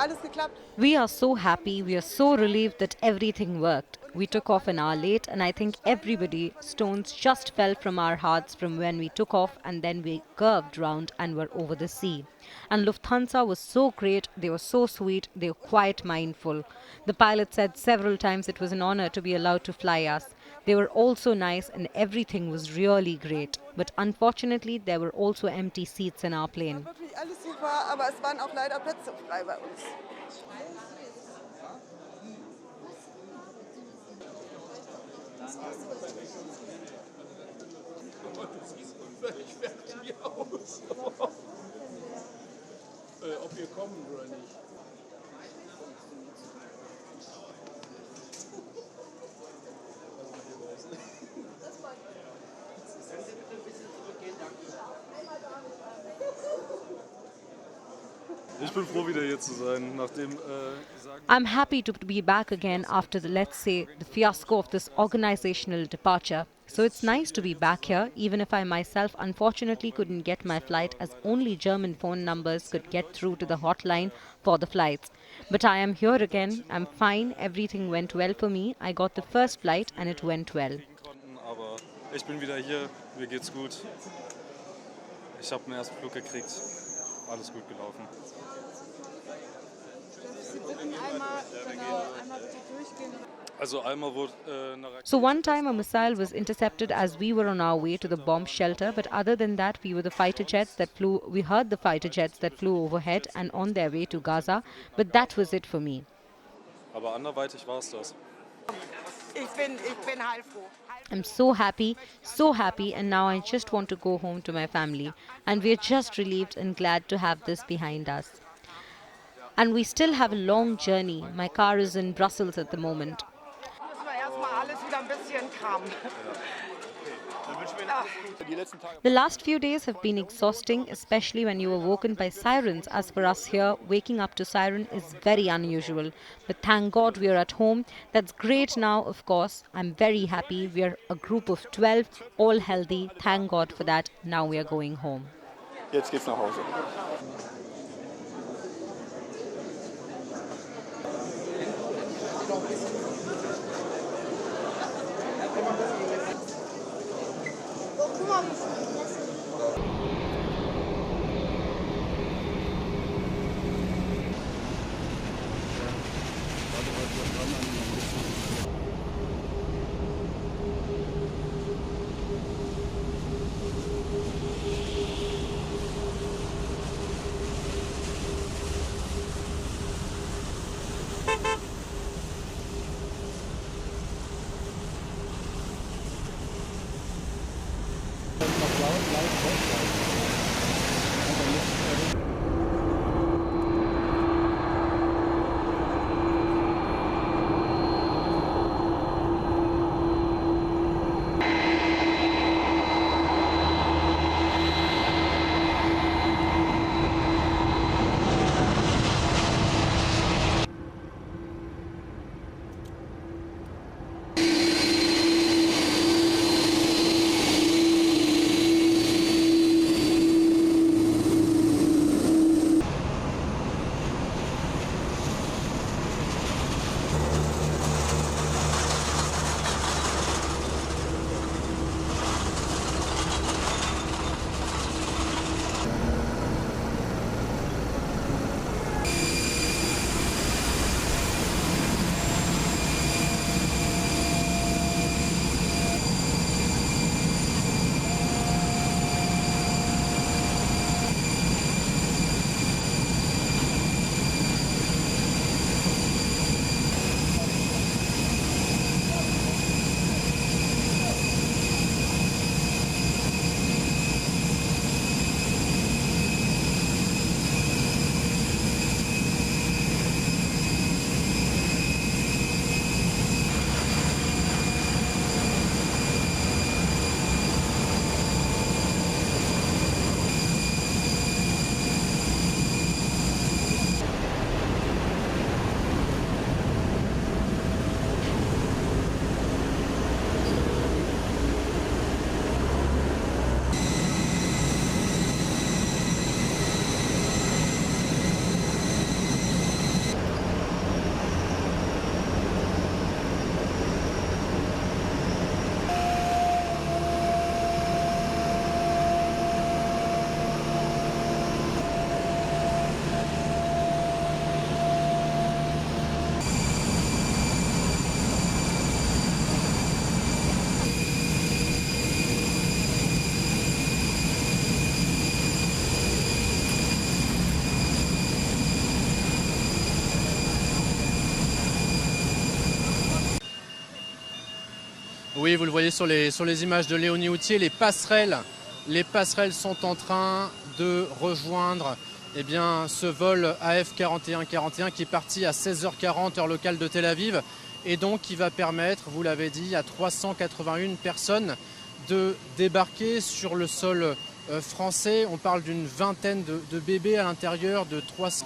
alles geklappt. We are so happy, we are so relieved that everything worked. We took off an hour late, and I think everybody, stones just fell from our hearts from when we took off, and then we curved round and were over the sea. And Lufthansa was so great, they were so sweet, they were quite mindful. The pilot said several times it was an honor to be allowed to fly us. They were also nice, and everything was really great. But unfortunately, there were also empty seats in our plane. Wirklich alles super, aber es waren auch leider Plätze frei bei uns. Ob wir kommen oder nicht. Ich bin froh, wieder hier zu sein, nachdem I'm happy to be back again after let's say, the fiasco of this organizational departure. So it's nice to be back here, even if I myself unfortunately couldn't get my flight as only German phone numbers could get through to the hotline for the flights. But I am here again, I'm fine, everything went well for me. I got the first flight and it went well. aber ich bin wieder hier, mir geht's gut. Ich habe den ersten Flug gekriegt, alles gut gelaufen. Sie bitten einmal bitte durchgehen. Also einmal wurde So one time a missile was intercepted as we were on our way to the bomb shelter, but other than that we heard the fighter jets that flew overhead and on their way to Gaza, but that was it for me. aber anderweitig war es das. Ich bin heilfroh. I'm so happy, and now I just want to go home to my family. And we're just relieved and glad to have this behind us. And we still have a long journey. My car is in Brussels at the moment. Müssen wir erstmal alles wieder ein bisschen kramen. The last few days have been exhausting, especially when you are woken by sirens. As for us here, waking up to siren is very unusual. But thank God we are at home. That's great now, of course. I'm very happy. We are a group of 12, all healthy. Thank God for that. Now we are going home. Jetzt geht's nach Hause. Oui, vous le voyez sur les images de Léonie Houtier, les passerelles sont en train de rejoindre ce vol AF4141 qui est parti à 16h40 heure locale de Tel Aviv et donc qui va permettre, vous l'avez dit, à 381 personnes de débarquer sur le sol français. On parle d'une vingtaine de bébés à l'intérieur, de 300.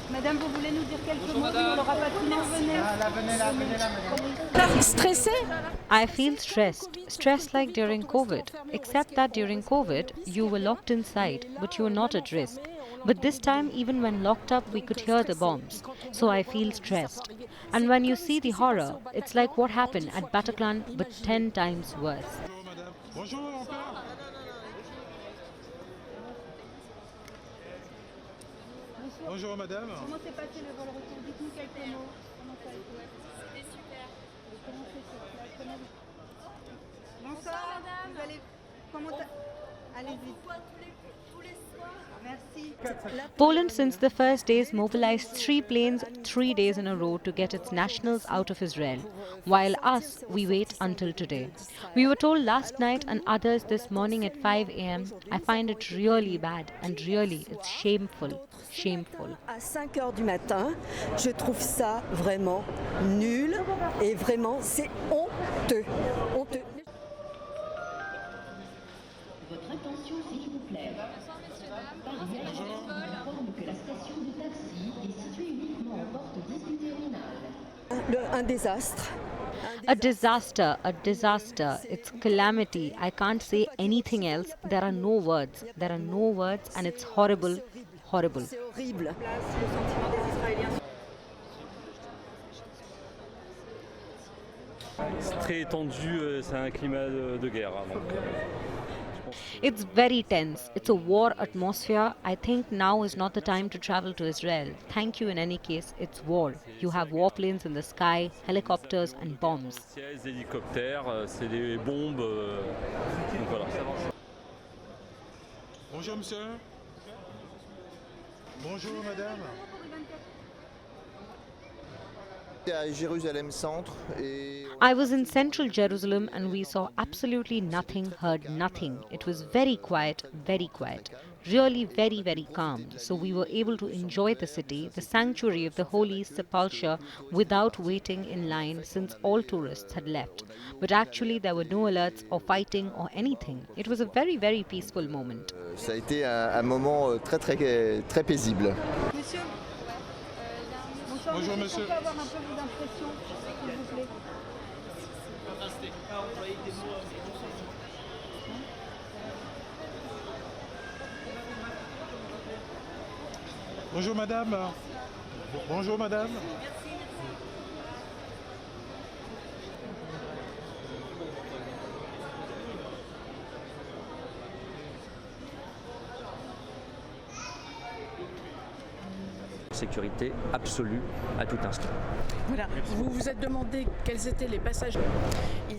Madame, vous voulez nous dire quelques mots? On n'aura pas tout venez. Stressée? I feel stressed like during COVID, except that during COVID, you were locked inside, but you were not at risk. But this time, even when locked up, we could hear the bombs, so I feel stressed. And when you see the horror, it's like what happened at Bataclan, but 10 times worse. Bonjour encore. Bonjour madame. Comment s'est passé le vol retour? Dites-nous quelques mots. Comment ça a été? C'était super. Comment c'est sur place? Bonsoir madame. Vous allez... Allez-y. Tous les soirs. Merci. Poland, since the first days, mobilized 3 planes 3 days in a row to get its nationals out of Israel, while us, we wait until today. We were told last night and others this morning at 5 a.m. I find it really bad and really, it's shameful. À 5 heures du matin, je trouve ça vraiment nul et vraiment c'est honteux. Votre attention s'il vous plaît. Par ailleurs, je vous informe que la station de taxi est située uniquement en porte 18 terminale. Un désastre. A disaster. It's calamity. I can't say anything else. There are no words and it's horrible. C'est horrible. C'est très tendu, c'est un climat de guerre. Donc, It's very tense. It's a war atmosphere. I think now is not the time to travel to Israel. Thank you in any case. It's war. You have warplanes in the sky, helicopters and bombs. c'est des hélicoptères, c'est des bombes. Donc voilà. Bonjour monsieur. Bonjour madame. À Jérusalem Centre et I was in central Jerusalem and we saw absolutely nothing, heard nothing. It was very quiet. Really very, very calm. So we were able to enjoy the city, the sanctuary of the Holy Sepulchre, without waiting in line since all tourists had left. But actually there were no alerts or fighting or anything. It was a very, very peaceful moment. ça a été un moment très paisible. Monsieur, bonsoir. Bonjour, Monsieur. monsieur. On peut avoir un peu vos impressions, s'il vous plaît? Bonjour madame. Bonjour madame. Sécurité absolue à tout instant. Voilà, vous vous êtes demandé quels étaient les passages.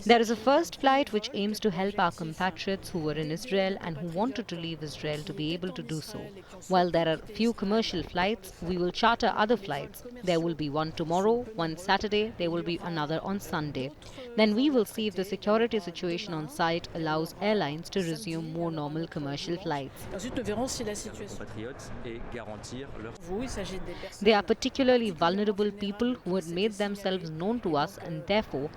There is a first flight which aims to help our compatriots who were in Israel and who wanted to leave Israel to be able to do so. While there are few commercial flights, we will charter other flights. There will be one tomorrow, one Saturday, there will be another on Sunday. Then we will see if the security situation on site allows airlines to resume more normal commercial flights. Ensuite, nous verrons si la situation. Compatriotes et garantir leur. Vous, il s'agit des personnes. They are particularly vulnerable people who had made themselves known to us, and therefore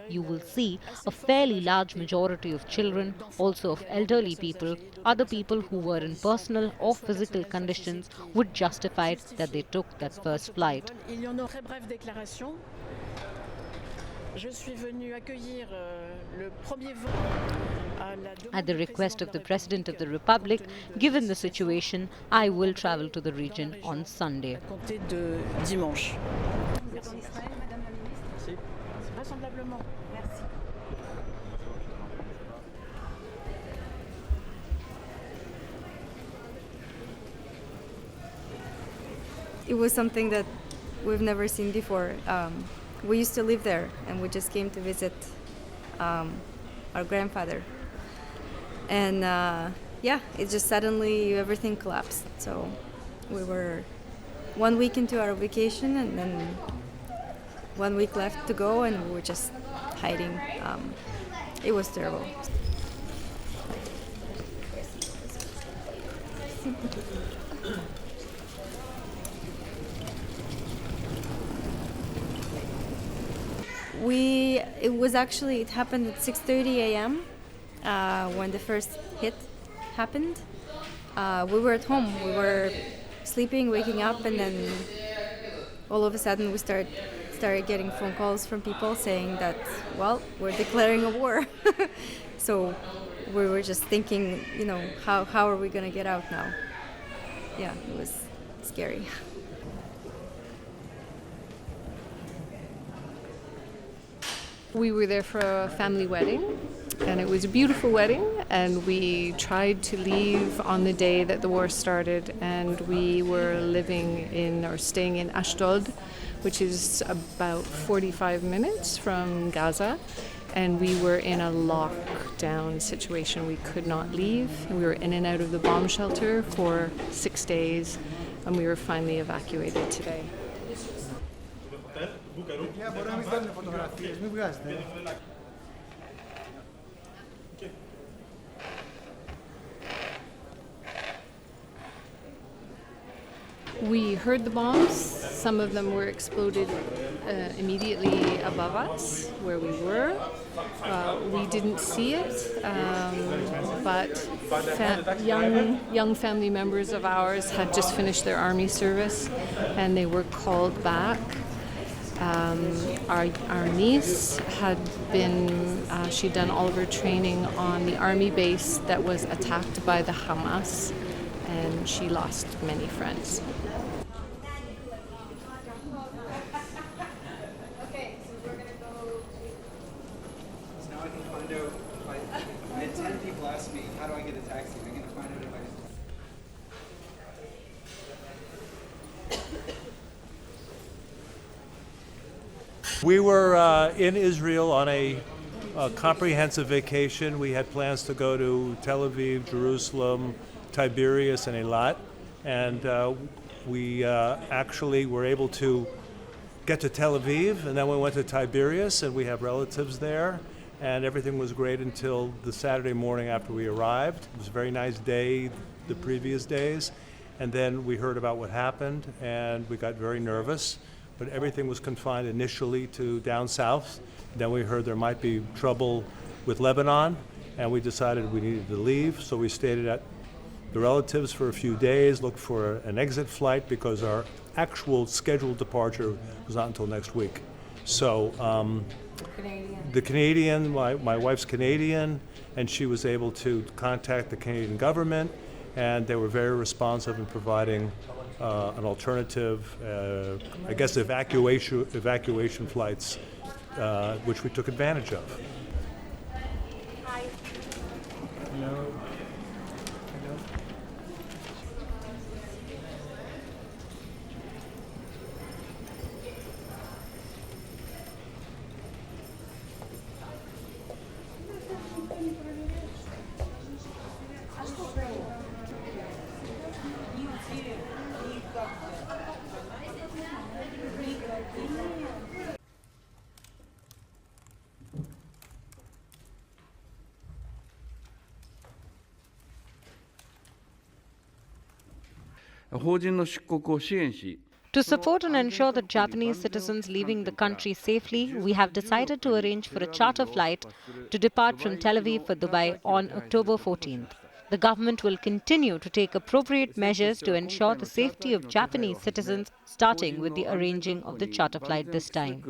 you will see a fairly large majority of children, also of elderly people, other people who were in personal or physical conditions would justify that they took that first flight. Il y en a une très brève déclaration. Je suis venu accueillir le premier vol à la demande At the request of the President of the Republic, given the situation, I will travel to the region on Sunday. à compter de dimanche. Vous êtes en Israël, Madame la Ministre? Vraisemblablement. Merci. it was something that we've never seen before. We used to live there, and we just came to visit our grandfather. And yeah, it just suddenly everything collapsed. So we were 1 week into our vacation, and then 1 week left to go, and we were just hiding. It was terrible. It happened at 6:30 a.m. When the first hit happened. We were at home. We were sleeping, waking up, and then all of a sudden we started getting phone calls from people saying that, well, we're declaring a war. So we were just thinking, how are we going to get out now? Yeah, it was scary. We were there for a family wedding, and it was a beautiful wedding, and we tried to leave on the day that the war started, and we were staying in Ashdod, which is about 45 minutes from Gaza, and we were in a lockdown situation. We could not leave, and we were in and out of the bomb shelter for 6 days, and we were finally evacuated today. We heard the bombs. Some of them were exploded immediately above us where we were. We didn't see it, but young family members of ours had just finished their army service, and they were called back. Our niece had she'd done all of her training on the army base that was attacked by the Hamas, and she lost many friends. We were in Israel on a comprehensive vacation. We had plans to go to Tel Aviv, Jerusalem, Tiberias, and Eilat. And we actually were able to get to Tel Aviv, and then we went to Tiberias, and we have relatives there. And everything was great until the Saturday morning after we arrived. It was a very nice day the previous days. And then we heard about what happened, and we got very nervous. But everything was confined initially to down south. Then we heard there might be trouble with Lebanon, and we decided we needed to leave. So we stayed at the relatives for a few days, looked for an exit flight because our actual scheduled departure was not until next week. So the Canadian, my wife's Canadian, and she was able to contact the Canadian government, and they were very responsive in providing an alternative, I guess, evacuation flights, which we took advantage of. Hi. Hello. To support and ensure that Japanese citizens leaving the country safely, we have decided to arrange for a charter flight to depart from Tel Aviv for Dubai on October 14th. The government will continue to take appropriate measures to ensure the safety of Japanese citizens, starting with the arranging of the charter flight this time.